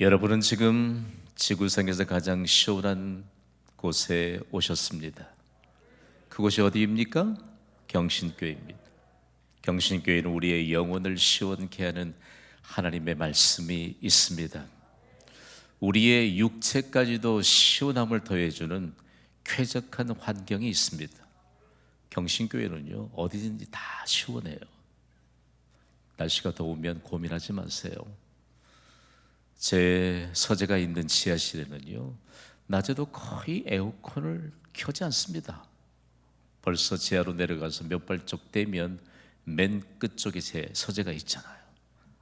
여러분은 지금 지구상에서 가장 시원한 곳에 오셨습니다. 그곳이 어디입니까? 경신교회입니다. 경신교회는 우리의 영혼을 시원케 하는 하나님의 말씀이 있습니다. 우리의 육체까지도 시원함을 더해주는 쾌적한 환경이 있습니다. 경신교회는요, 어디든지 다 시원해요. 날씨가 더우면 고민하지 마세요. 제 서재가 있는 지하실에는요, 낮에도 거의 에어컨을 켜지 않습니다. 벌써 지하로 내려가서 몇 발짝 되면 맨 끝쪽에 제 서재가 있잖아요.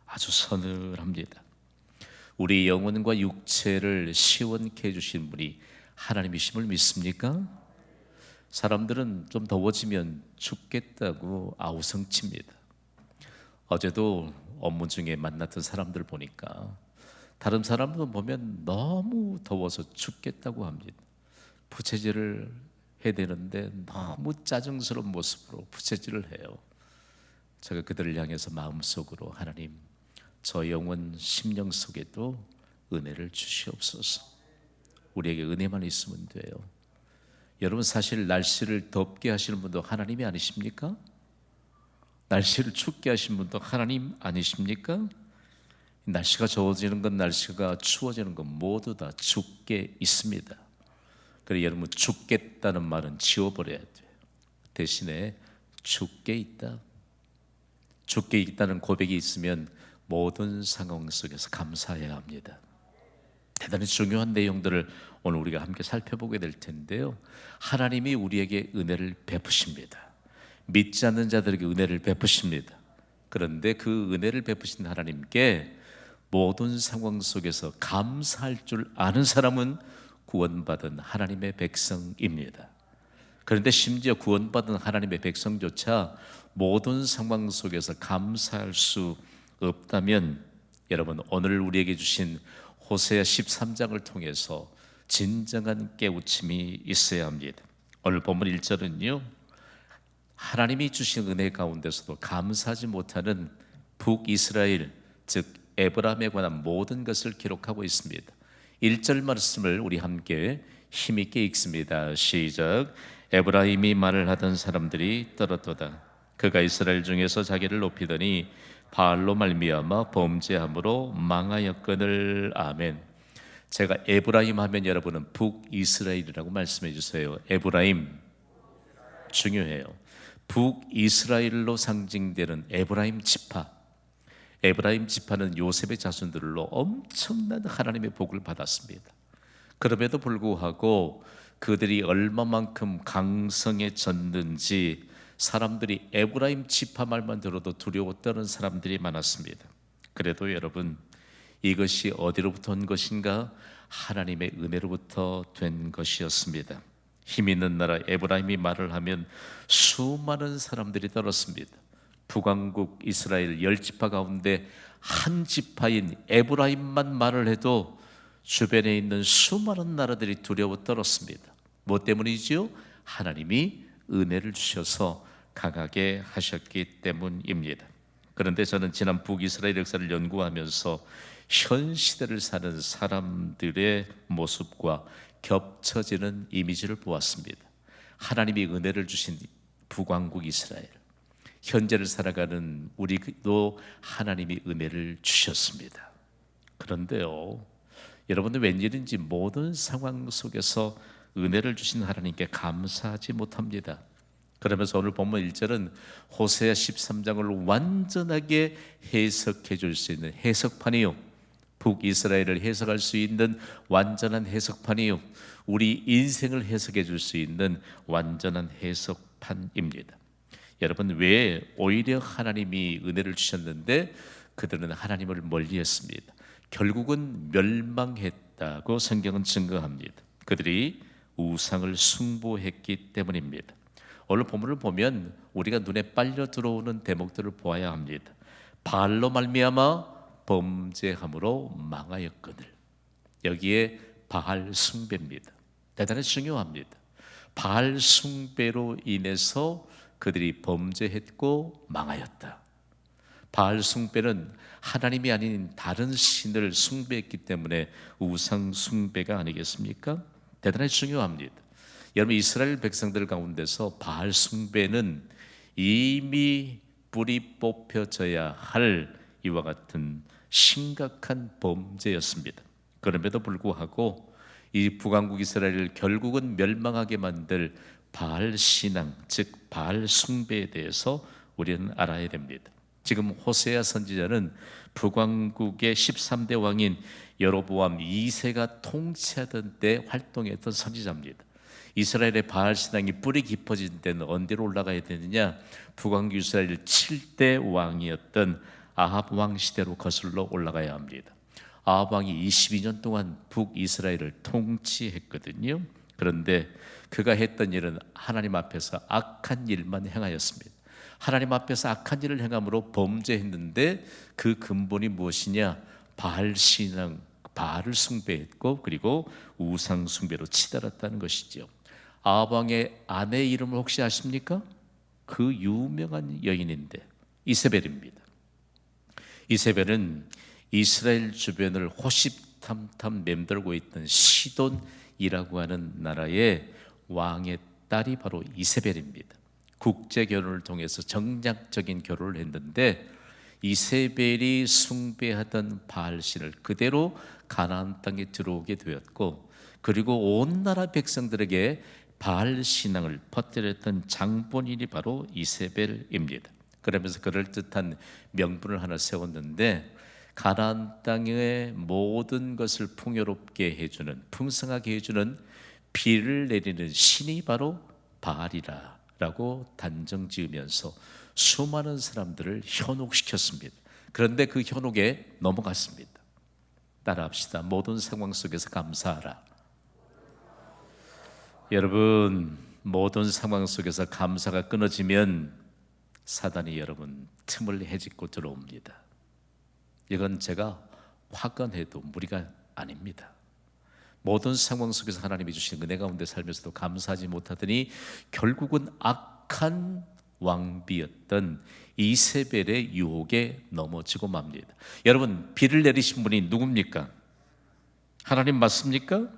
아주 서늘합니다. 우리 영혼과 육체를 시원케 해주신 분이 하나님이심을 믿습니까? 사람들은 좀 더워지면 죽겠다고 아우성칩니다. 어제도 업무 중에 만났던 사람들 보니까 다른 사람들 보면 너무 더워서 죽겠다고 합니다. 부채질을 해야 되는데 너무 짜증스러운 모습으로 부채질을 해요. 제가 그들을 향해서 마음속으로, 하나님, 저 영혼 심령 속에도 은혜를 주시옵소서. 우리에게 은혜만 있으면 돼요. 여러분, 사실 날씨를 덥게 하시는 분도 하나님이 아니십니까? 날씨를 춥게 하시는 분도 하나님 아니십니까? 날씨가 더워지는 건, 날씨가 추워지는 건 모두 다 주께 있습니다. 그래서 여러분, 죽겠다는 말은 지워버려야 돼요. 대신에 주께 있다, 주께 있다는 고백이 있으면 모든 상황 속에서 감사해야 합니다. 대단히 중요한 내용들을 오늘 우리가 함께 살펴보게 될 텐데요, 하나님이 우리에게 은혜를 베푸십니다. 믿지 않는 자들에게 은혜를 베푸십니다. 그런데 그 은혜를 베푸신 하나님께 모든 상황 속에서 감사할 줄 아는 사람은 구원받은 하나님의 백성입니다. 그런데 심지어 구원받은 하나님의 백성조차 모든 상황 속에서 감사할 수 없다면, 여러분, 오늘 우리에게 주신 호세아 13장을 통해서 진정한 깨우침이 있어야 합니다. 오늘 본문 1절은요, 하나님이 주신 은혜 가운데서도 감사하지 못하는 북이스라엘, 즉 에브라임에 관한 모든 것을 기록하고 있습니다. 1절 말씀을 우리 함께 힘있게 읽습니다. 시작. 에브라임이 말을 하던 사람들이 떨었도다. 그가 이스라엘 중에서 자기를 높이더니 바알로 말미암아 범죄함으로 망하였거늘. 아멘. 제가 에브라임 하면 여러분은 북이스라엘이라고 말씀해 주세요. 에브라임 중요해요. 북이스라엘로 상징되는 에브라임 지파, 에브라임 지파는 요셉의 자손들로 엄청난 하나님의 복을 받았습니다. 그럼에도 불구하고 그들이 얼마만큼 강성해졌는지 사람들이 에브라임 지파 말만 들어도 두려워 떠는 사람들이 많았습니다. 그래도 여러분, 이것이 어디로부터 온 것인가? 하나님의 은혜로부터 된 것이었습니다. 힘 있는 나라 에브라임이 말을 하면 수많은 사람들이 떨었습니다. 북왕국 이스라엘 10지파 가운데 한 지파인 에브라임만 말을 해도 주변에 있는 수많은 나라들이 두려워 떨었습니다. 뭐 때문이지요? 하나님이 은혜를 주셔서 강하게 하셨기 때문입니다. 그런데 저는 지난 북이스라엘 역사를 연구하면서 현 시대를 사는 사람들의 모습과 겹쳐지는 이미지를 보았습니다. 하나님이 은혜를 주신 북왕국 이스라엘, 현재를 살아가는 우리도 하나님이 은혜를 주셨습니다. 그런데요, 여러분들 웬일인지 모든 상황 속에서 은혜를 주신 하나님께 감사하지 못합니다. 그러면서 오늘 본문 1절은 호세아 13장을 완전하게 해석해 줄 수 있는 해석판이요, 북이스라엘을 해석할 수 있는 완전한 해석판이요, 우리 인생을 해석해 줄 수 있는 완전한 해석판입니다. 여러분, 왜 오히려 하나님이 은혜를 주셨는데 그들은 하나님을 멀리했습니다. 결국은 멸망했다고 성경은 증거합니다. 그들이 우상을 숭배했기 때문입니다. 오늘 본문을 보면 우리가 눈에 빨려 들어오는 대목들을 보아야 합니다. 바알로 말미암아 범죄함으로 망하였거늘. 여기에 바알 숭배입니다. 대단히 중요합니다. 바알 숭배로 인해서 그들이 범죄했고 망하였다. 바알 숭배는 하나님이 아닌 다른 신을 숭배했기 때문에 우상 숭배가 아니겠습니까? 대단히 중요합니다. 여러분, 이스라엘 백성들 가운데서 바알 숭배는 이미 뿌리 뽑혀져야 할 이와 같은 심각한 범죄였습니다. 그럼에도 불구하고 이 북왕국 이스라엘을 결국은 멸망하게 만들 바알 신앙, 즉 바알 숭배에 대해서 우리는 알아야 됩니다. 지금 호세아 선지자는 북왕국의 13대 왕인 여로보암 2세가 통치하던 때 활동했던 선지자입니다. 이스라엘의 바알 신앙이 뿌리 깊어진 때는 언디로 올라가야 되느냐? 북왕국 이스라엘 7대 왕이었던 아합 왕 시대로 거슬러 올라가야 합니다. 아합 왕이 22년 동안 북이스라엘을 통치했거든요. 그런데 그가 했던 일은 하나님 앞에서 악한 일만 행하였습니다. 하나님 앞에서 악한 일을 행함으로 범죄했는데 그 근본이 무엇이냐? 바알 신앙, 바알을 숭배했고 그리고 우상 숭배로 치달았다는 것이죠. 아합 왕의 아내 이름을 혹시 아십니까? 그 유명한 여인인데 이세벨입니다. 이세벨은 이스라엘 주변을 호시탐탐 맴돌고 있던 시돈이라고 하는 나라의 왕의 딸이 바로 이세벨입니다. 국제 결혼을 통해서 정략적인 결혼을 했는데 이세벨이 숭배하던 바알신을 그대로 가나안 땅에 들어오게 되었고, 그리고 온 나라 백성들에게 바알 신앙을 퍼뜨렸던 장본인이 바로 이세벨입니다. 그러면서 그럴듯한 명분을 하나 세웠는데, 가나안 땅의 모든 것을 풍요롭게 해주는, 풍성하게 해주는 비를 내리는 신이 바로 바알이라 라고 단정 지으면서 수많은 사람들을 현혹시켰습니다. 그런데 그 현혹에 넘어갔습니다. 따라합시다. 모든 상황 속에서 감사하라. 여러분, 모든 상황 속에서 감사가 끊어지면 사단이 여러분 틈을 헤집고 들어옵니다. 이건 제가 화건해도 무리가 아닙니다. 모든 상황 속에서 하나님이 주신 은혜 가운데 살면서도 감사하지 못하더니 결국은 악한 왕비였던 이세벨의 유혹에 넘어지고 맙니다. 여러분, 비를 내리신 분이 누굽니까? 하나님 맞습니까?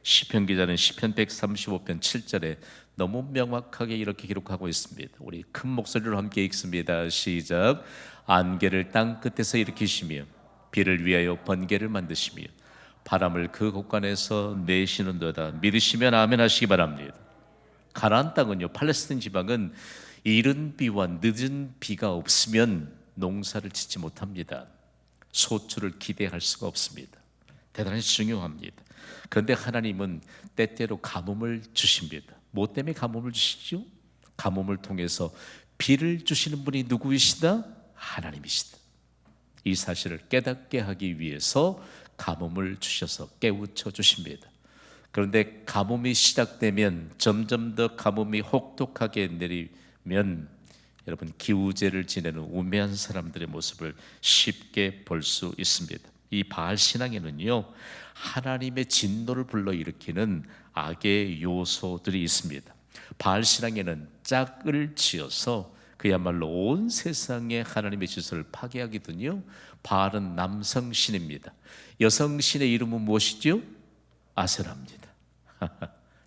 시편 기자는 시편 135편 7절에 너무 명확하게 이렇게 기록하고 있습니다. 우리 큰 목소리로 함께 읽습니다. 시작. 안개를 땅 끝에서 일으키시며 비를 위하여 번개를 만드시며 바람을 그 곳간에서 내시는도다. 믿으시면 아멘 하시기 바랍니다. 가나안 땅은요, 팔레스타인 지방은 이른 비와 늦은 비가 없으면 농사를 짓지 못합니다. 소출을 기대할 수가 없습니다. 대단히 중요합니다. 그런데 하나님은 때때로 가뭄을 주십니다. 뭐 때문에 가뭄을 주시죠? 가뭄을 통해서 비를 주시는 분이 누구이시다? 하나님이시다. 이 사실을 깨닫게 하기 위해서 가뭄을 주셔서 깨우쳐 주십니다. 그런데 가뭄이 시작되면 점점 더 가뭄이 혹독하게 내리면 여러분 기우제를 지내는 우매한 사람들의 모습을 쉽게 볼 수 있습니다. 이 바알 신앙에는요, 하나님의 진노를 불러일으키는 악의 요소들이 있습니다. 바알 신앙에는 짝을 지어서 그야말로 온 세상에 하나님의 질서를 파괴하거든요. 바알은 남성신입니다. 여성신의 이름은 무엇이죠? 아세라입니다.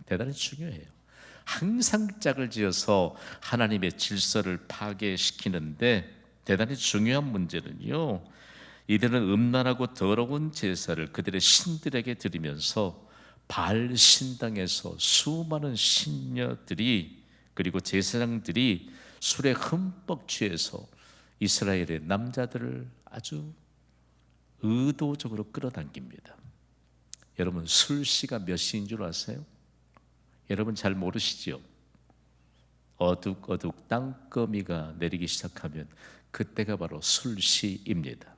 대단히 중요해요. 항상 짝을 지어서 하나님의 질서를 파괴시키는데, 대단히 중요한 문제는요, 이들은 음란하고 더러운 제사를 그들의 신들에게 드리면서 바알 신당에서 수많은 신녀들이 그리고 제사장들이 술에 흠뻑 취해서 이스라엘의 남자들을 아주 의도적으로 끌어당깁니다. 여러분, 술시가 몇 시인 줄 아세요? 여러분 잘 모르시죠? 어둑어둑 땅거미가 내리기 시작하면 그때가 바로 술시입니다.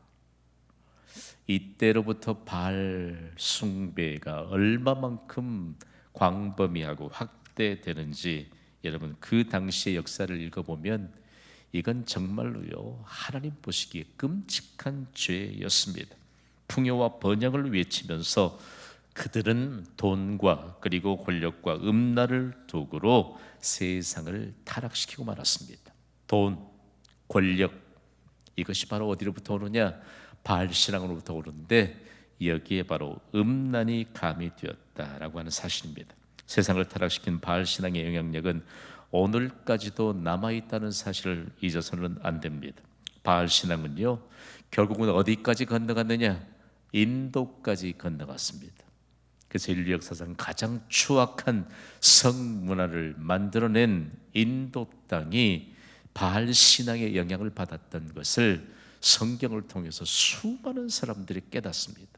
이때로부터 바알 숭배가 얼마만큼 광범위하고 확대되는지 여러분 그 당시의 역사를 읽어보면 이건 정말로요, 하나님 보시기에 끔찍한 죄였습니다. 풍요와 번영을 외치면서 그들은 돈과 그리고 권력과 음란을 도구로 세상을 타락시키고 말았습니다. 돈, 권력, 이것이 바로 어디로부터 오느냐? 바알 신앙으로부터 오는데 여기에 바로 음란이 가미되었다라고 하는 사실입니다. 세상을 타락시킨 바알 신앙의 영향력은 오늘까지도 남아있다는 사실을 잊어서는 안 됩니다. 바알 신앙은요, 결국은 어디까지 건너갔느냐? 인도까지 건너갔습니다. 그래서 인류 역사상 가장 추악한 성문화를 만들어낸 인도 땅이 바알 신앙의 영향을 받았던 것을 성경을 통해서 수많은 사람들이 깨닫습니다.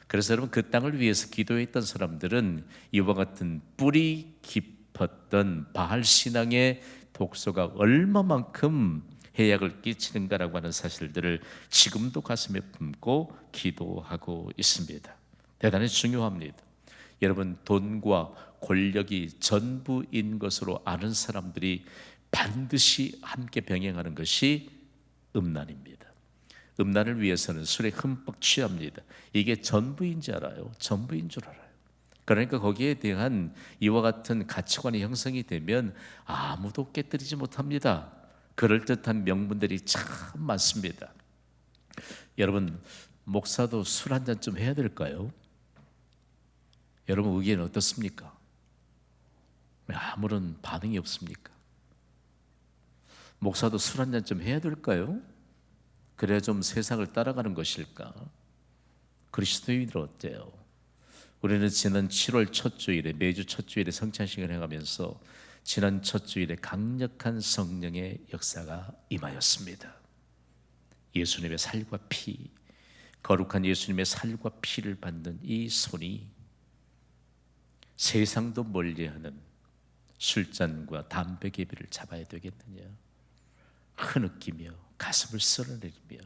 그래서 여러분, 그 땅을 위해서 기도했던 사람들은 이와 같은 뿌리 깊었던 바알 신앙의 독소가 얼마만큼 해악을 끼치는가라고 하는 사실들을 지금도 가슴에 품고 기도하고 있습니다. 대단히 중요합니다. 여러분, 돈과 권력이 전부인 것으로 아는 사람들이 반드시 함께 병행하는 것이 음란입니다. 음란을 위해서는 술에 흠뻑 취합니다. 이게 전부인 줄 알아요. 전부인 줄 알아요. 그러니까 거기에 대한 이와 같은 가치관이 형성이 되면 아무도 깨뜨리지 못합니다. 그럴듯한 명분들이 참 많습니다. 여러분, 목사도 술 한 잔 좀 해야 될까요? 여러분 의견은 어떻습니까? 왜 아무런 반응이 없습니까? 목사도 술 한 잔 좀 해야 될까요? 그래야 좀 세상을 따라가는 것일까? 그리스도인들 어때요? 우리는 지난 7월 첫 주일에, 매주 첫 주일에 성찬식을 해가면서 지난 첫 주일에 강력한 성령의 역사가 임하였습니다. 예수님의 살과 피, 거룩한 예수님의 살과 피를 받는 이 손이 세상도 멀리하는 술잔과 담배 개비를 잡아야 되겠느냐? 흐느끼며 가슴을 쓸어내리며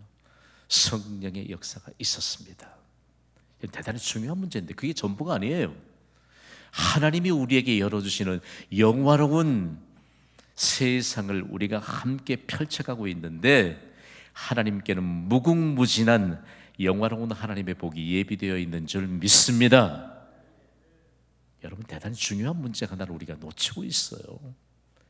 성령의 역사가 있었습니다. 대단히 중요한 문제인데 그게 전부가 아니에요. 하나님이 우리에게 열어주시는 영화로운 세상을 우리가 함께 펼쳐가고 있는데 하나님께는 무궁무진한 영화로운 하나님의 복이 예비되어 있는 줄 믿습니다. 여러분, 대단히 중요한 문제 하나를 우리가 놓치고 있어요.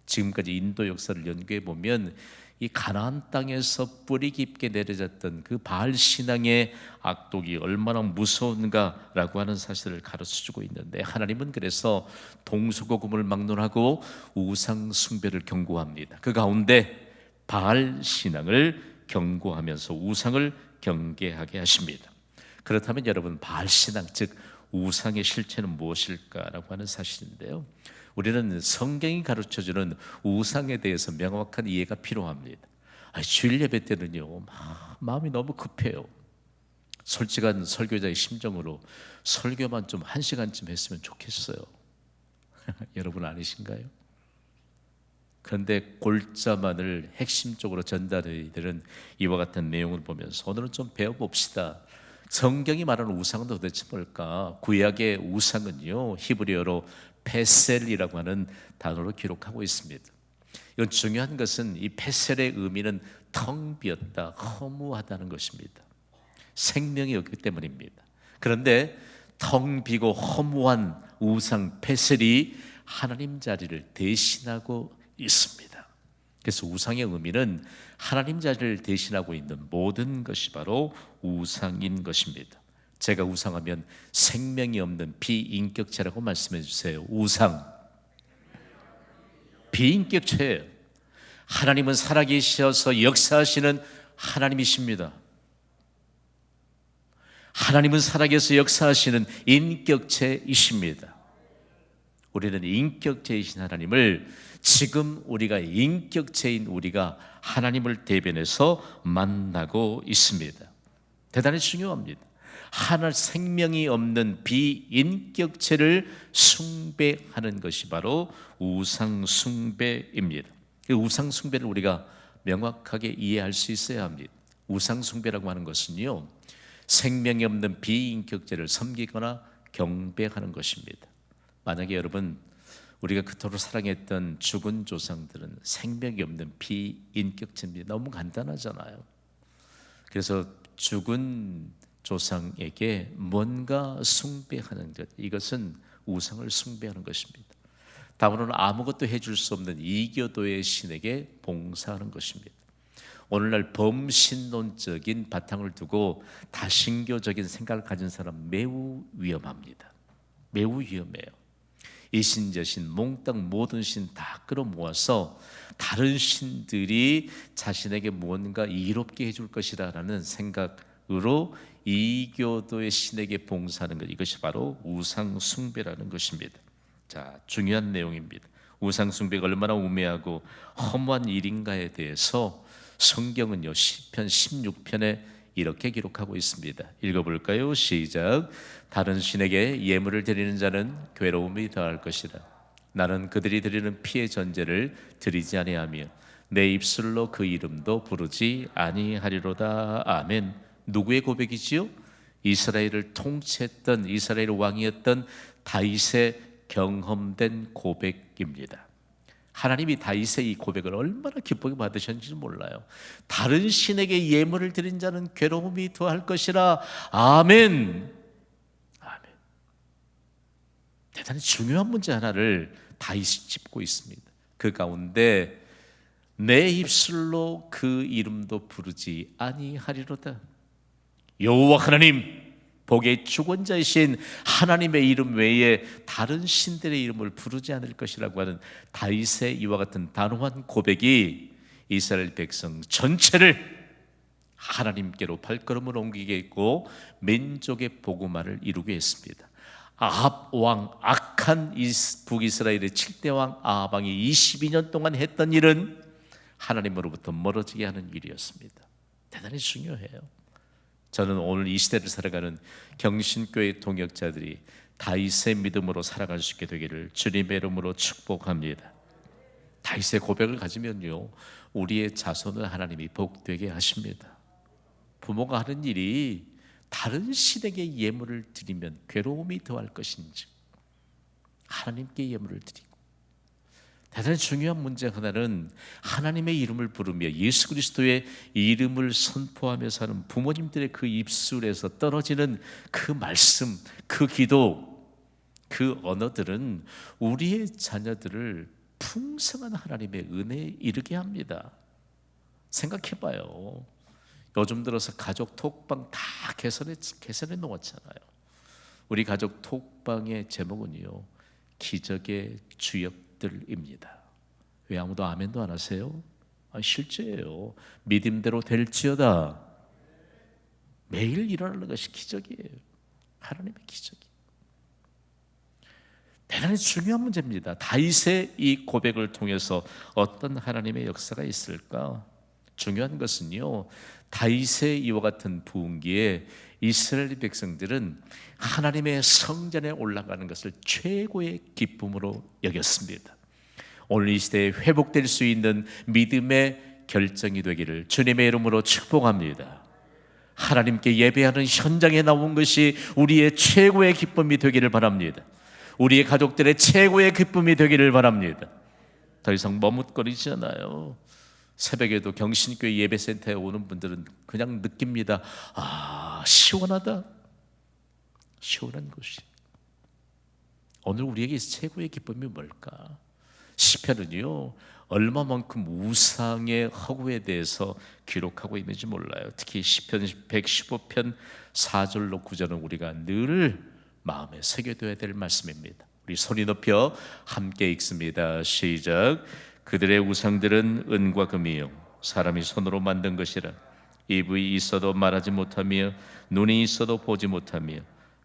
지금까지 인도 역사를 연구해 보면 이 가나안 땅에서 뿌리 깊게 내려졌던 그 바알 신앙의 악독이 얼마나 무서운가라고 하는 사실을 가르쳐주고 있는데, 하나님은 그래서 동서고금을 막론하고 우상 숭배를 경고합니다. 그 가운데 바알 신앙을 경고하면서 우상을 경계하게 하십니다. 그렇다면 여러분, 바알 신앙 즉 우상의 실체는 무엇일까라고 하는 사실인데요, 우리는 성경이 가르쳐주는 우상에 대해서 명확한 이해가 필요합니다. 주일 예배 때는요, 마음이 너무 급해요. 솔직한 설교자의 심정으로 설교만 좀 1시간쯤 했으면 좋겠어요. 여러분 아니신가요? 그런데 골자만을 핵심적으로 전달해드리는 이와 같은 내용을 보면서 오늘은 좀 배워봅시다. 성경이 말하는 우상은 도대체 뭘까? 구약의 우상은요, 히브리어로 페셀이라고 하는 단어로 기록하고 있습니다. 이건 중요한 것은 이 페셀의 의미는 텅 비었다, 허무하다는 것입니다. 생명이 없기 때문입니다. 그런데 텅 비고 허무한 우상 페셀이 하나님 자리를 대신하고 있습니다. 그래서 우상의 의미는 하나님 자리를 대신하고 있는 모든 것이 바로 우상인 것입니다. 제가 우상하면 생명이 없는 비인격체라고 말씀해 주세요. 우상, 비인격체예요. 하나님은 살아계셔서 역사하시는 하나님이십니다. 하나님은 살아계셔서 역사하시는 인격체이십니다. 우리는 인격체이신 하나님을 지금 우리가 인격체인 우리가 하나님을 대변해서 만나고 있습니다. 대단히 중요합니다. 하나 생명이 없는 비인격체를 숭배하는 것이 바로 우상 숭배입니다. 우상 숭배를 우리가 명확하게 이해할 수 있어야 합니다. 우상 숭배라고 하는 것은요, 생명이 없는 비인격체를 섬기거나 경배하는 것입니다. 만약에 여러분, 우리가 그토록 사랑했던 죽은 조상들은 생명이 없는 비인격체입니다. 너무 간단하잖아요. 그래서 죽은 조상에게 뭔가 숭배하는 것, 이것은 우상을 숭배하는 것입니다. 다음으로는 아무것도 해줄 수 없는 이교도의 신에게 봉사하는 것입니다. 오늘날 범신론적인 바탕을 두고 다신교적인 생각을 가진 사람 매우 위험합니다. 매우 위험해요. 이신저신 몽땅 모든 신 다 끌어모아서 다른 신들이 자신에게 무언가 이롭게 해줄 것이라는 생각으로 이교도의 신에게 봉사하는 것, 이것이 바로 우상 숭배라는 것입니다. 자, 중요한 내용입니다. 우상 숭배가 얼마나 우매하고 허무한 일인가에 대해서 성경은요, 시편 16편에 이렇게 기록하고 있습니다. 읽어볼까요? 시작. 다른 신에게 예물을 드리는 자는 괴로움이 더할 것이라. 나는 그들이 드리는 피의 전제를 드리지 아니하며 내 입술로 그 이름도 부르지 아니하리로다. 아멘. 누구의 고백이지요? 이스라엘을 통치했던 이스라엘 왕이었던 다윗의 경험된 고백입니다. 하나님이 다윗의 이 고백을 얼마나 기쁘게 받으셨는지 몰라요. 다른 신에게 예물을 드린 자는 괴로움이 더할 것이라. 아멘. 아멘. 대단히 중요한 문제 하나를 다윗이 짚고 있습니다. 그 가운데 내 입술로 그 이름도 부르지 아니하리로다. 여호와 하나님, 복의 주권자이신 하나님의 이름 외에 다른 신들의 이름을 부르지 않을 것이라고 하는 다윗의 이와 같은 단호한 고백이 이스라엘 백성 전체를 하나님께로 발걸음을 옮기게 했고 민족의 복음화를 이루게 했습니다. 아합 왕, 악한 북이스라엘의 7대 왕 아합 왕이 22년 동안 했던 일은 하나님으로부터 멀어지게 하는 일이었습니다. 대단히 중요해요. 저는 오늘 이 시대를 살아가는 경신교회 동역자들이 다윗의 믿음으로 살아갈 수 있게 되기를 주님의 이름으로 축복합니다. 다윗의 고백을 가지면요, 우리의 자손을 하나님이 복되게 하십니다. 부모가 하는 일이 다른 신에게 예물을 드리면 괴로움이 더할 것인지 하나님께 예물을 드리고, 대단히 중요한 문제 하나는 하나님의 이름을 부르며 예수 그리스도의 이름을 선포하며 사는 부모님들의 그 입술에서 떨어지는 그 말씀, 그 기도, 그 언어들은 우리의 자녀들을 풍성한 하나님의 은혜에 이르게 합니다. 생각해봐요. 요즘 들어서 가족 톡방 다 개설해 놓았잖아요. 우리 가족 톡방의 제목은요, 기적의 주역들입니다. 왜 아무도 아멘도 안 하세요? 실제예요. 믿음대로 될지어다. 매일 일어나는 것이 기적이에요. 하나님의 기적이. 대단히 중요한 문제입니다. 다윗의 이 고백을 통해서 어떤 하나님의 역사가 있을까? 중요한 것은요, 다윗의 이와 같은 부흥기에 이스라엘 백성들은 하나님의 성전에 올라가는 것을 최고의 기쁨으로 여겼습니다. 오늘 이 시대에 회복될 수 있는 믿음의 결정이 되기를 주님의 이름으로 축복합니다. 하나님께 예배하는 현장에 나온 것이 우리의 최고의 기쁨이 되기를 바랍니다. 우리의 가족들의 최고의 기쁨이 되기를 바랍니다. 더 이상 머뭇거리지 않아요. 새벽에도 경신교회 예배센터에 오는 분들은 그냥 느낍니다. 시원하다. 시원한 곳이. 오늘 우리에게 최고의 기쁨이 뭘까? 시편은요, 얼마만큼 우상의 허구에 대해서 기록하고 있는지 몰라요. 특히 시편 115편 4절로 9절은 우리가 늘 마음에 새겨둬야 될 말씀입니다. 우리 소리 높여 함께 읽습니다. 시작. 그들의 우상들은 은과 금이요 사람이 손으로 만든 것이라. 입이 있어도 말하지 못하며 눈이 있어도 보지 못하며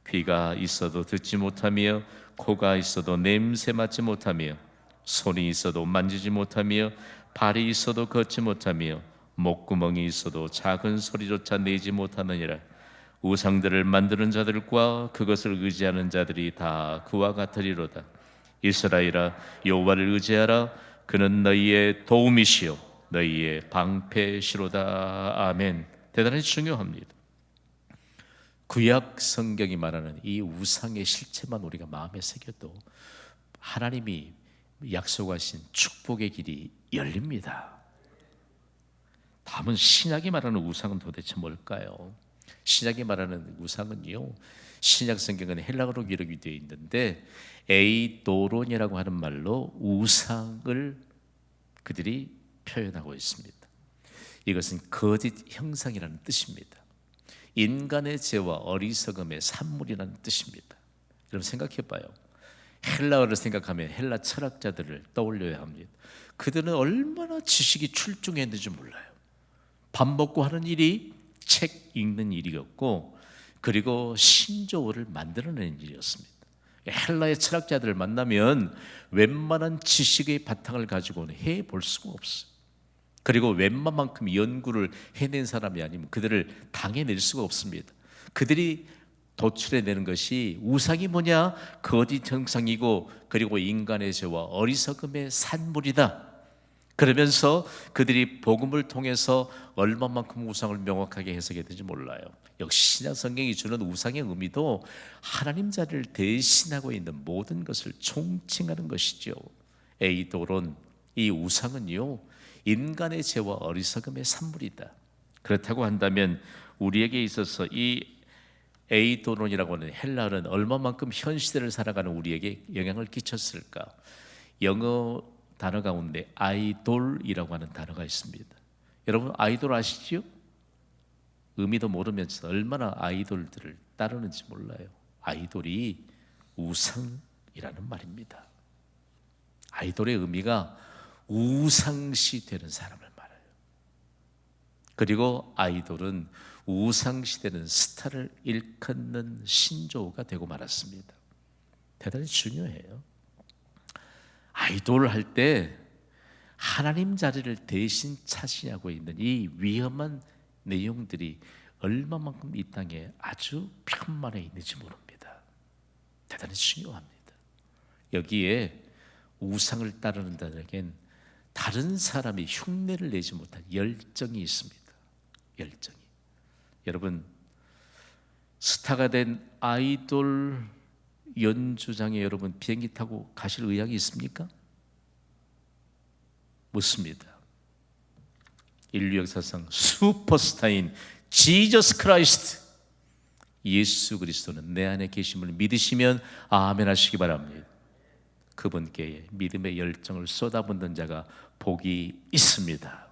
귀가 있어도 듣지 못하며 코가 있어도 냄새 맡지 못하며 손이 있어도 만지지 못하며 발이 있어도 걷지 못하며 목구멍이 있어도 작은 소리조차 내지 못하느니라. 우상들을 만드는 자들과 그것을 의지하는 자들이 다 그와 같으리로다. 이스라엘아, 여호와를 의지하라. 그는 너희의 도움이시요 너희의 방패시로다. 아멘. 대단히 중요합니다. 구약 성경이 말하는 이 우상의 실체만 우리가 마음에 새겨도 하나님이 약속하신 축복의 길이 열립니다. 다음은 신약이 말하는 우상은 도대체 뭘까요? 신약이 말하는 우상은요, 신약 성경은 헬라어로 기록이 되어 있는데 에이도론이라고 하는 말로 우상을 그들이 표현하고 있습니다. 이것은 거짓 형상이라는 뜻입니다. 인간의 죄와 어리석음의 산물이라는 뜻입니다. 여러분 생각해 봐요. 헬라어를 생각하면 헬라 철학자들을 떠올려야 합니다. 그들은 얼마나 지식이 출중했는지 몰라요. 밥 먹고 하는 일이 책 읽는 일이었고, 그리고 신조어를 만들어내는 일이었습니다. 헬라의 철학자들을 만나면 웬만한 지식의 바탕을 가지고는 해볼 수가 없어요. 그리고 웬만만큼 연구를 해낸 사람이 아니면 그들을 당해낼 수가 없습니다. 그들이 도출해내는 것이 우상이 뭐냐? 거짓 형상이고, 그리고 인간의 죄와 어리석음의 산물이다. 그러면서 그들이 복음을 통해서 얼마만큼 우상을 명확하게 해석했는지 몰라요. 역시 신약 성경이 주는 우상의 의미도 하나님 자리를 대신하고 있는 모든 것을 총칭하는 것이죠. 에이도론, 이 우상은요, 인간의 죄와 어리석음의 산물이다. 그렇다고 한다면 우리에게 있어서 이 에이도론이라고 하는 헬라어는 얼마만큼 현 시대를 살아가는 우리에게 영향을 끼쳤을까? 영어 단어 가운데 아이돌이라고 하는 단어가 있습니다. 여러분 아이돌 아시죠? 의미도 모르면서 얼마나 아이돌들을 따르는지 몰라요. 아이돌이 우상이라는 말입니다. 아이돌의 의미가 우상시 되는 사람을 말해요. 그리고 아이돌은 우상시 되는 스타를 일컫는 신조어가 되고 말았습니다. 대단히 중요해요. 아이돌 할 때 하나님 자리를 대신 차지하고 있는 이 위험한 내용들이 얼마만큼 이 땅에 아주 편만에 있는지 모릅니다. 대단히 중요합니다. 여기에 우상을 따르는 자에겐 다른 사람이 흉내를 내지 못한 열정이 있습니다. 열정이. 여러분 스타가 된 아이돌 연주장에 여러분 비행기 타고 가실 의향이 있습니까? 묻습니다. 인류 역사상 슈퍼스타인 지저스 크라이스트, 예수 그리스도는 내 안에 계심을 믿으시면 아멘 하시기 바랍니다. 그분께 믿음의 열정을 쏟아붓는 자가 복이 있습니다.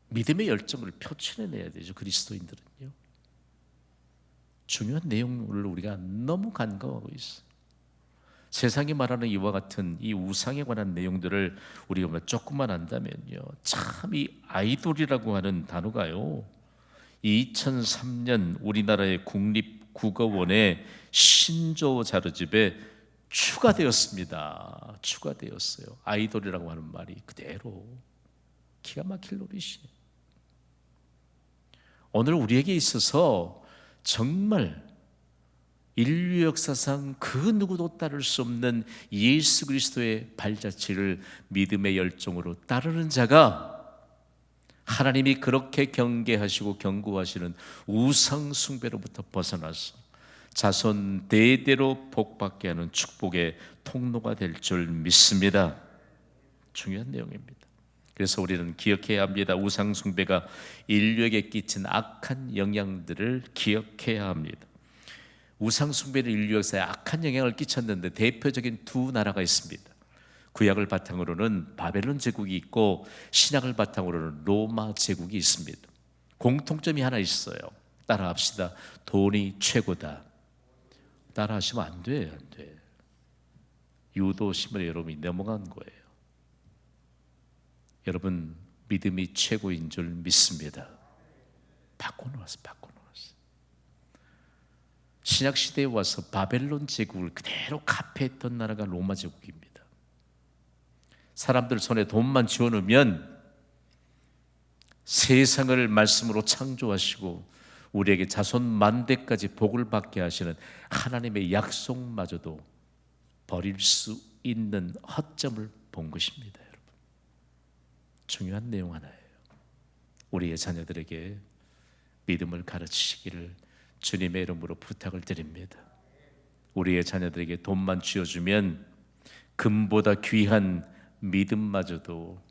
믿음의 열정을 표출해내야 되죠. 그리스도인들은요. 중요한 내용을 우리가 너무 간과하고 있어요. 세상이 말하는 이와 같은 이 우상에 관한 내용들을 우리가 조금만 안다면요, 참 이 아이돌이라고 하는 단어가요 2003년 우리나라의 국립국어원의 신조어 자료집에 추가되었습니다. 추가되었어요. 아이돌이라고 하는 말이 그대로 기가 막힐 노릇이에요. 오늘 우리에게 있어서 정말 인류 역사상 그 누구도 따를 수 없는 예수 그리스도의 발자취를 믿음의 열정으로 따르는 자가 하나님이 그렇게 경계하시고 경고하시는 우상 숭배로부터 벗어나서 자손 대대로 복받게 하는 축복의 통로가 될 줄 믿습니다. 중요한 내용입니다. 그래서 우리는 기억해야 합니다. 우상 숭배가 인류에게 끼친 악한 영향들을 기억해야 합니다. 우상 숭배는 인류 역사에 악한 영향을 끼쳤는데 대표적인 두 나라가 있습니다. 구약을 바탕으로는 바벨론 제국이 있고 신약을 바탕으로는 로마 제국이 있습니다. 공통점이 하나 있어요. 따라합시다. 돈이 최고다. 따라하시면 안 돼, 안 돼. 유도심을 여러분이 넘어간 거예요. 여러분 믿음이 최고인 줄 믿습니다. 바꿔놓았어. 신약 시대에 와서 바벨론 제국을 그대로 카피했던 나라가 로마 제국입니다. 사람들 손에 돈만 쥐어넣으면 세상을 말씀으로 창조하시고 우리에게 자손 만대까지 복을 받게 하시는 하나님의 약속마저도 버릴 수 있는 허점을 본 것입니다. 여러분, 중요한 내용 하나예요. 우리의 자녀들에게 믿음을 가르치시기를 주님의 이름으로 부탁을 드립니다. 우리의 자녀들에게 돈만 쥐어주면 금보다 귀한 믿음마저도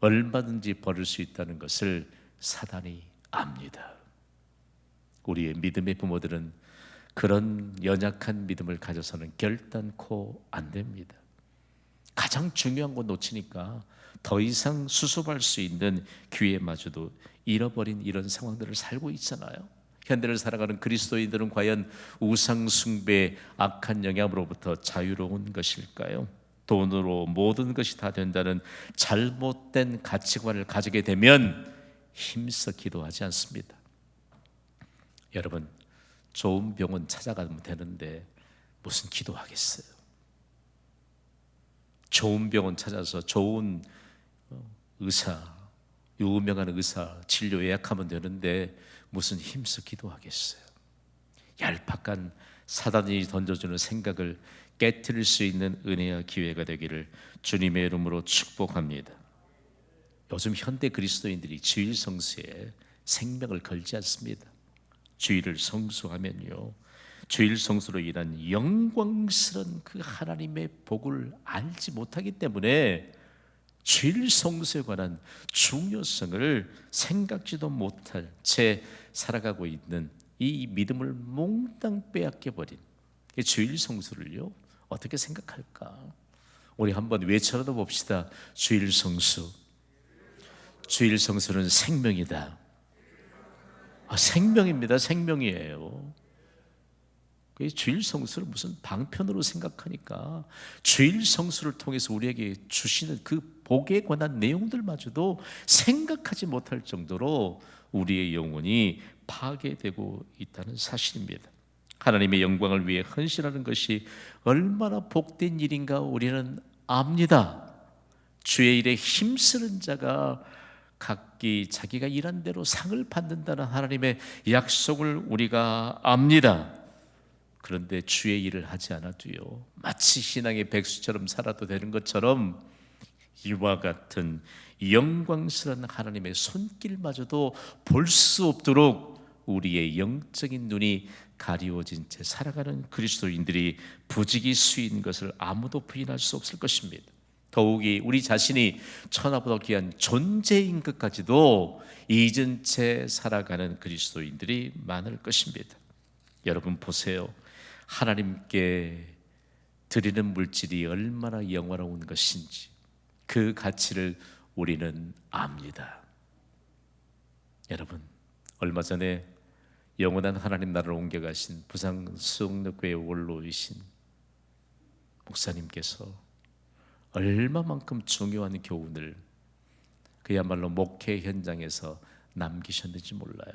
얼마든지 버릴 수 있다는 것을 사단이 압니다. 우리의 믿음의 부모들은 그런 연약한 믿음을 가져서는 결단코 안 됩니다. 가장 중요한 거 놓치니까 더 이상 수습할 수 있는 기회마저도 잃어버린 이런 상황들을 살고 있잖아요. 현대를 살아가는 그리스도인들은 과연 우상 숭배의 악한 영향으로부터 자유로운 것일까요? 돈으로 모든 것이 다 된다는 잘못된 가치관을 가지게 되면 힘써 기도하지 않습니다. 여러분, 좋은 병원 찾아가면 되는데 무슨 기도하겠어요? 좋은 병원 찾아서 좋은 의사, 유명한 의사 진료 예약하면 되는데 무슨 힘써 기도하겠어요? 얄팍한 사단이 던져주는 생각을 깨트릴 수 있는 은혜와 기회가 되기를 주님의 이름으로 축복합니다. 요즘 현대 그리스도인들이 주일 성수에 생명을 걸지 않습니다. 주일을 성수하면요, 주일 성수로 인한 영광스러운 그 하나님의 복을 알지 못하기 때문에 주일 성수에 관한 중요성을 생각지도 못할 채 살아가고 있는 이 믿음을 몽땅 빼앗겨버린 주일 성수를요 어떻게 생각할까? 우리 한번 외쳐라도 봅시다. 주일 성수. 주일 성수는 생명이다. 생명입니다. 생명이에요. 주일 성수를 무슨 방편으로 생각하니까 주일 성수를 통해서 우리에게 주시는 그 복에 관한 내용들마저도 생각하지 못할 정도로 우리의 영혼이 파괴되고 있다는 사실입니다. 하나님의 영광을 위해 헌신하는 것이 얼마나 복된 일인가 우리는 압니다. 주의 일에 힘쓰는 자가 각기 자기가 일한 대로 상을 받는다는 하나님의 약속을 우리가 압니다. 그런데 주의 일을 하지 않아도요, 마치 신앙의 백수처럼 살아도 되는 것처럼 이와 같은 영광스러운 하나님의 손길마저도 볼 수 없도록 우리의 영적인 눈이 가리워진 채 살아가는 그리스도인들이 부지기수인 것을 아무도 부인할 수 없을 것입니다. 더욱이 우리 자신이 천하보다 귀한 존재인 것까지도 잊은 채 살아가는 그리스도인들이 많을 것입니다. 여러분 보세요. 하나님께 드리는 물질이 얼마나 영화로운 것인지 그 가치를 우리는 압니다. 여러분, 얼마 전에 영원한 하나님 나라를 옮겨가신 부산 수영교회 원로이신 목사님께서 얼마만큼 중요한 교훈을 그야말로 목회 현장에서 남기셨는지 몰라요.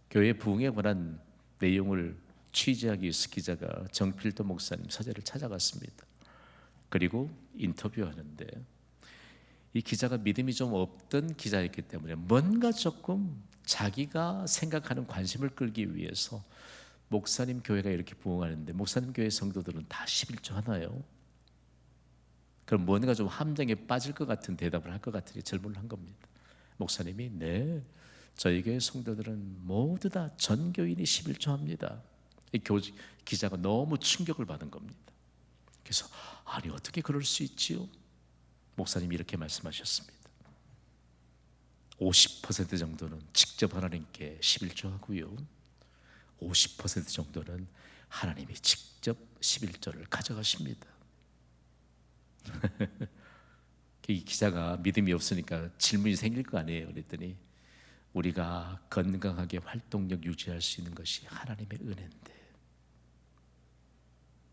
교회 부흥에 관한 내용을 취재하기 위해서 기자가 정필도 목사님 사제를 찾아갔습니다. 그리고 인터뷰하는데 이 기자가 믿음이 좀 없던 기자였기 때문에 뭔가 조금 자기가 생각하는 관심을 끌기 위해서 목사님 교회가 이렇게 부흥하는데 목사님 교회 성도들은 다 11조 하나요? 그럼 뭔가 좀 함정에 빠질 것 같은 대답을 할 것 같으니 질문을 한 겁니다. 목사님이 네, 저희 교회 성도들은 모두 다 전교인이 11조 합니다. 이 기자가 너무 충격을 받은 겁니다. 그래서 아니 어떻게 그럴 수 있지요? 목사님이 이렇게 말씀하셨습니다. 50% 정도는 직접 하나님께 11조 하고요, 50% 정도는 하나님이 직접 11조를 가져가십니다. 이 기자가 믿음이 없으니까 질문이 생길 거 아니에요. 그랬더니 우리가 건강하게 활동력 유지할 수 있는 것이 하나님의 은혜인데,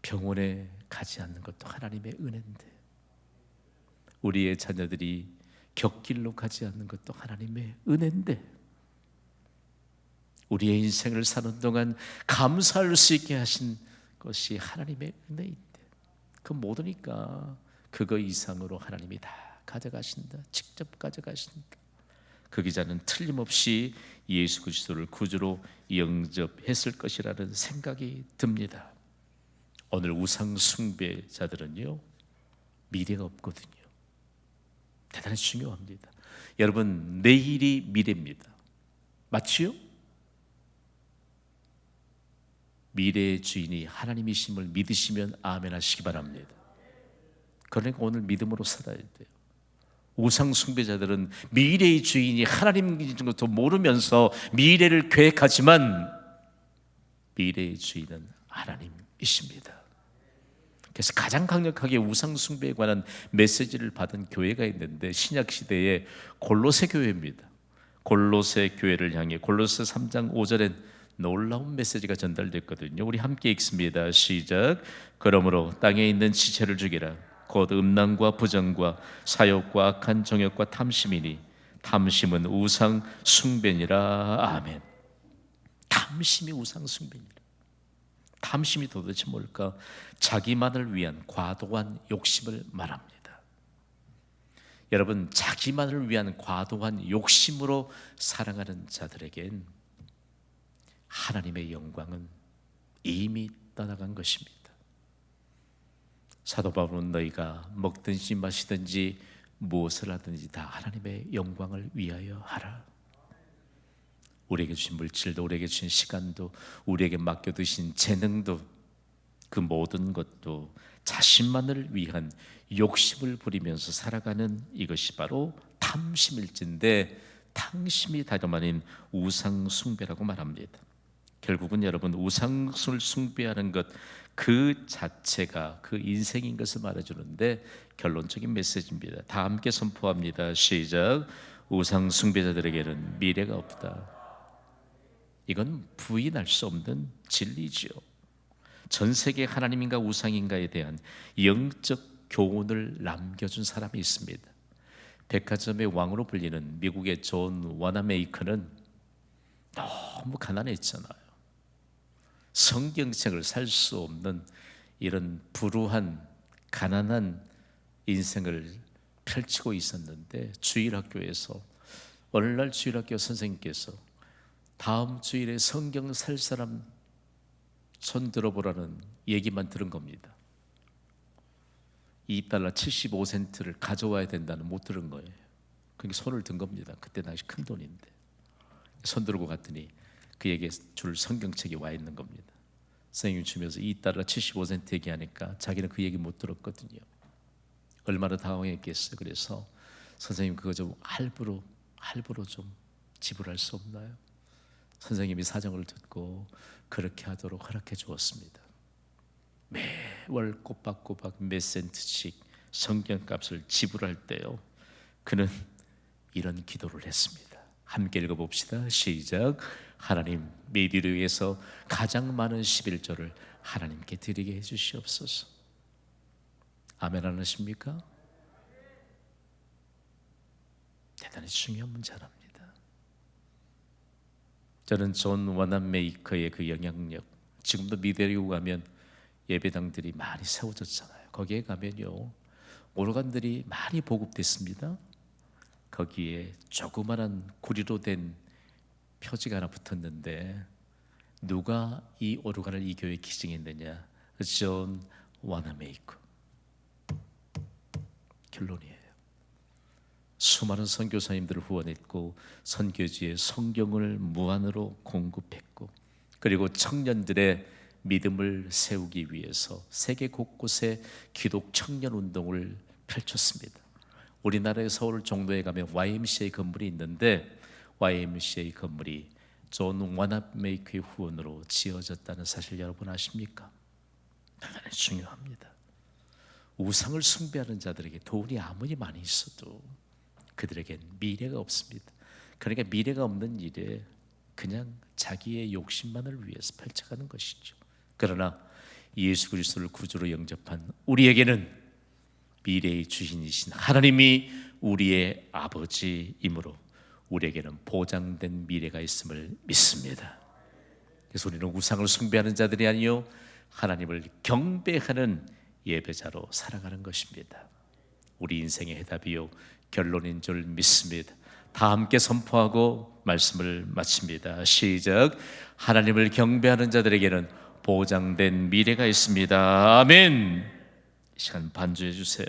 병원에 가지 않는 것도 하나님의 은혜인데, 우리의 자녀들이 격길로 가지 않는 것도 하나님의 은혜인데, 우리의 인생을 사는 동안 감사할 수 있게 하신 것이 하나님의 은혜인데, 그 모두니까 그거 이상으로 하나님이 다 가져가신다. 직접 가져가신다. 그 기자는 틀림없이 예수 그리스도를 구주로 영접했을 것이라는 생각이 듭니다. 오늘 우상 숭배자들은요, 미래가 없거든요. 대단히 중요합니다. 여러분, 내일이 미래입니다. 맞지요? 미래의 주인이 하나님이심을 믿으시면 아멘 하시기 바랍니다. 그러니까 오늘 믿음으로 살아야 돼요. 우상 숭배자들은 미래의 주인이 하나님인 것도 모르면서 미래를 계획하지만 미래의 주인은 하나님이십니다. 그래서 가장 강력하게 우상 숭배에 관한 메시지를 받은 교회가 있는데 신약 시대의 골로새 교회입니다. 골로새 교회를 향해 골로새 3장 5절엔 놀라운 메시지가 전달됐거든요. 우리 함께 읽습니다. 시작. 그러므로 땅에 있는 지체를 죽이라. 곧 음란과 부정과 사욕과 악한 정욕과 탐심이니 탐심은 우상 숭배니라. 아멘. 탐심이 우상 숭배니라. 탐심이 도대체 뭘까? 자기만을 위한 과도한 욕심을 말합니다. 여러분, 자기만을 위한 과도한 욕심으로 살아가는 자들에겐 하나님의 영광은 이미 떠나간 것입니다. 사도 바울은 너희가 먹든지 마시든지 무엇을 하든지 다 하나님의 영광을 위하여 하라. 우리에게 주신 물질도, 우리에게 주신 시간도, 우리에게 맡겨두신 재능도, 그 모든 것도 자신만을 위한 욕심을 부리면서 살아가는 이것이 바로 탐심일진데, 탐심이 다름 아닌 우상 숭배라고 말합니다. 결국은 여러분, 우상을 숭배하는 것 그 자체가 그 인생인 것을 말해주는데 결론적인 메시지입니다. 다 함께 선포합니다. 시작. 우상 숭배자들에게는 미래가 없다. 이건 부인할 수 없는 진리지요. 전 세계 하나님인가 우상인가에 대한 영적 교훈을 남겨준 사람이 있습니다. 백화점의 왕으로 불리는 미국의 존 와나메이커는 너무 가난했잖아요. 성경책을 살 수 없는 이런 불우한 가난한 인생을 펼치고 있었는데, 주일학교에서 어느 날 주일학교 선생님께서 다음 주일에 성경 살 사람 손 들어보라는 얘기만 들은 겁니다. $2 75센트를 가져와야 된다는 못 들은 거예요. 그러니까 손을 든 겁니다. 그때 당시 큰 돈인데 손 들고 갔더니 그에게 줄 성경책이 와 있는 겁니다. 선생님이 주면서 $2 75센트 얘기하니까 자기는 그 얘기 못 들었거든요. 얼마나 당황했겠어요. 그래서 선생님 그거 좀 할부로 좀 지불할 수 없나요? 선생님이 사정을 듣고 그렇게 하도록 허락해 주었습니다. 매월 꼬박꼬박 몇 센트씩 성경값을 지불할 때요, 그는 이런 기도를 했습니다. 함께 읽어봅시다. 시작. 하나님, 미디를 위해서 가장 많은 11조를 하나님께 드리게 해주시옵소서. 아멘 안 하십니까? 대단히 중요한 문제랍니다. 저는 존 워난메이커의 그 영향력, 지금도 미대리고 가면 예배당들이 많이 세워졌잖아요. 거기에 가면요, 오르간들이 많이 보급됐습니다. 거기에 조그마한 구리로 된 표지가 하나 붙었는데, 누가 이 오르간을 이 교회에 기증했느냐? 존 와나메이커. 결론이에요. 수많은 선교사님들을 후원했고 선교지에 성경을 무한으로 공급했고, 그리고 청년들의 믿음을 세우기 위해서 세계 곳곳에 기독 청년 운동을 펼쳤습니다. 우리나라의 서울 종로에 가면 YMCA 건물이 있는데, YMCA 건물이 존 와나메이커의 후원으로 지어졌다는 사실 여러분 아십니까? 대단히 중요합니다. 우상을 숭배하는 자들에게 돈이 아무리 많이 있어도 그들에겐 미래가 없습니다. 그러니까 미래가 없는 일에 그냥 자기의 욕심만을 위해서 펼쳐가는 것이죠. 그러나 예수 그리스도를 구주로 영접한 우리에게는 미래의 주인이신 하나님이 우리의 아버지이므로 우리에게는 보장된 미래가 있음을 믿습니다. 그래서 우리는 우상을 숭배하는 자들이 아니요, 하나님을 경배하는 예배자로 살아가는 것입니다. 우리 인생의 해답이요 결론인 줄 믿습니다. 다 함께 선포하고 말씀을 마칩니다. 시작. 하나님을 경배하는 자들에게는 보장된 미래가 있습니다. 아멘. 이 시간 반주해 주세요.